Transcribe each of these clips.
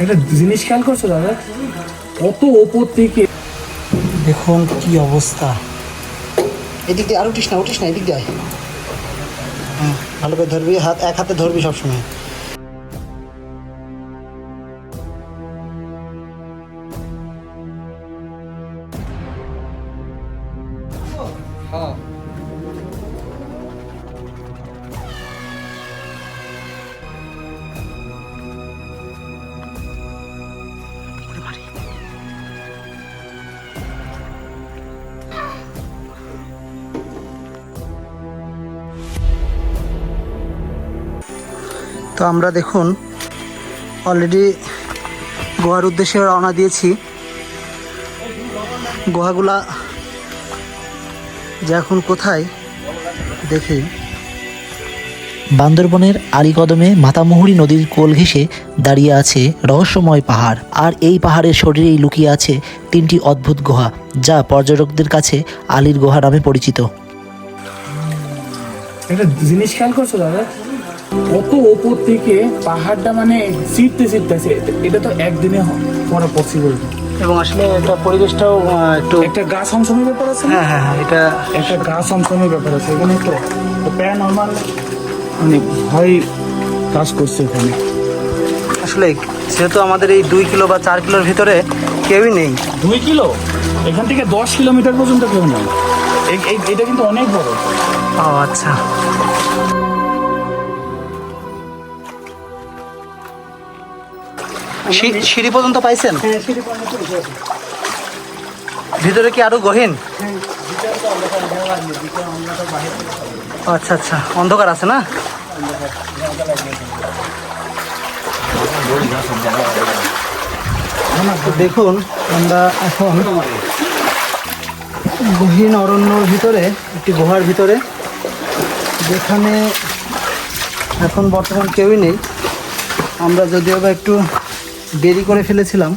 একটা জিনিস খেয়াল করছো দাদা, কত ওপর থেকে দেখুন কি অবস্থা। এদিক দিয়ে আর উঠিস না এদিক দিয়ে ভালো করে ধরবি, এক হাতে ধরবি সবসময়। তো আমরা দেখুন অলরেডি গোয়ার উদ্দেশ্যে রওনা দিয়েছি। গোয়াগুলা যে এখন কোথায় দেখি। বান্দরবনের আলীকদমে মাতামুহুরী নদীর কোল ঘেঁষে দাঁড়িয়ে আছে রহস্যময় পাহাড়। আর এই পাহাড়ের শরীরেই লুকিয়ে আছে 3টি অদ্ভুত গুহা, যা পর্যটকদের কাছে আলীর গুহা নামে পরিচিত। একটা জিনিস খেয়াল করছো দাদা, কত ওপর থেকে পাহাড়টা মানে চিপতেছে। এটা তো একদিনে করা পসিবল না। এবং আসলে এটা পরিবেশটাও একটু একটা গা সমসমের ব্যাপার আছে। হ্যাঁ, এটা একটা গা সমসমের ব্যাপার আছে এখানে। তো প্যারানরমাল মানে ভয় কাজ করছে এখানে। আসলে যেহেতু আমাদের এই 2 কিলো বা 4 কিলোর ভিতরে কেউই নেই। 2 কিলো এখান থেকে 10 কিলোমিটার পর্যন্ত কেউ নেই। এটা কিন্তু অনেক বড়। ও আচ্ছা, সিঁড়ি পর্যন্ত পাইছেন? ভিতরে কি আরো গহীন? আচ্ছা, অন্ধকার আছে না? দেখুন আমরা এখন গহীন অরণ্যর ভিতরে, একটি গুহার ভিতরে, যেখানে এখন বর্তমান কেউই নেই। আমরা যদিও বা একটু দেরি করে ফেলেছিলাম,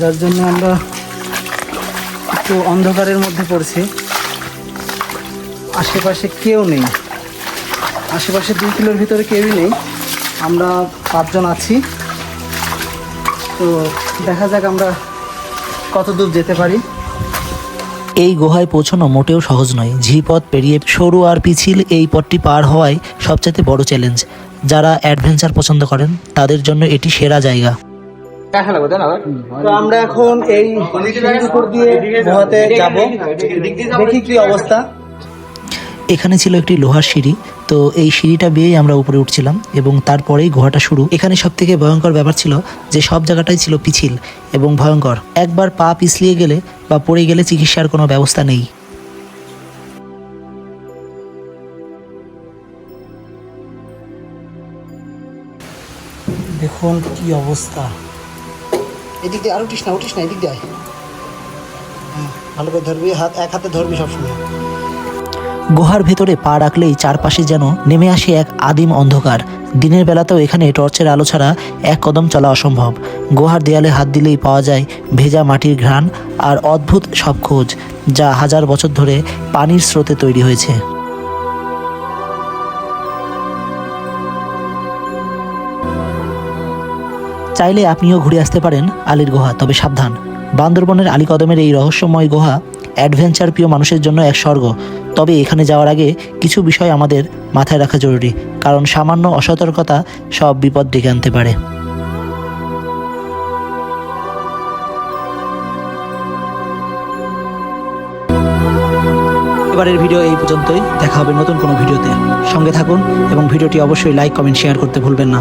যার জন্য আমরা একটু অন্ধকারের মধ্যে পড়ছি। আশেপাশে কেউ নেই, আশেপাশে 2 কিলোর ভিতরে কেউই নেই। আমরা 5 জন আছি। তো দেখা যাক আমরা কত দূর যেতে পারি। এই গুহায় পৌঁছানো মোটেও সহজ নয়। ঝিপথ পেরিয়ে সরু আর পিছিল এই পথটি পার হওয়াই সবচেয়ে বড় চ্যালেঞ্জ। যারা অ্যাডভেঞ্চার পছন্দ করেন তাদের জন্য এটি সেরা জায়গা। তো আমরা এখন এই সিঁড়ির উপর দিয়ে গুহাতে যাব, দেখি কি অবস্থা। এখানে ছিল একটি লোহার সিঁড়ি। তো এই সিঁড়িটা বেয়েই আমরা উপরে উঠছিলাম এবং তারপরেই গুহাটা শুরু। এখানে সব থেকে ভয়ঙ্কর ব্যাপার ছিল যে সব জায়গাটাই ছিল পিছিল এবং ভয়ঙ্কর। একবার পা পিছলিয়ে গেলে বা পড়ে গেলে চিকিৎসার কোনো ব্যবস্থা নেই। দেখুন কি অবস্থা। এদিক দিয়ে আর উঠিস না এদিক দিয়ে ভালো করে ধরবি, এক হাতে ধরবি সবসময়। গুহার ভেতরে পা রাখলেই চারপাশে যেন নেমে আসে এক আদিম অন্ধকার। দিনের বেলাতেও এখানে টর্চের আলো ছাড়া 1 কদম চলা অসম্ভব। গুহার দেয়ালে হাত দিলেই পাওয়া যায় ভেজা মাটির ঘ্রাণ আর অদ্ভুত সব খোঁজ, যা হাজার বছর ধরে পানির স্রোতে তৈরি হয়েছে। চাইলে আপনিও ঘুরে আসতে পারেন আলীর গুহা, তবে সাবধান। বান্দরবনের আলীকদমের এই রহস্যময় গুহা অ্যাডভেঞ্চার প্রিয় মানুষের জন্য এক স্বর্গ। তবে এখানে যাওয়ার আগে কিছু বিষয় আমাদের মাথায় রাখা জরুরি, কারণ সামান্য অসতর্কতা সব বিপদ ডেকে আনতে পারে। এবারের ভিডিও এই পর্যন্তই। দেখা হবে নতুন কোনো ভিডিওতে। সঙ্গে থাকুন এবং ভিডিওটি অবশ্যই লাইক, কমেন্ট, শেয়ার করতে ভুলবেন না।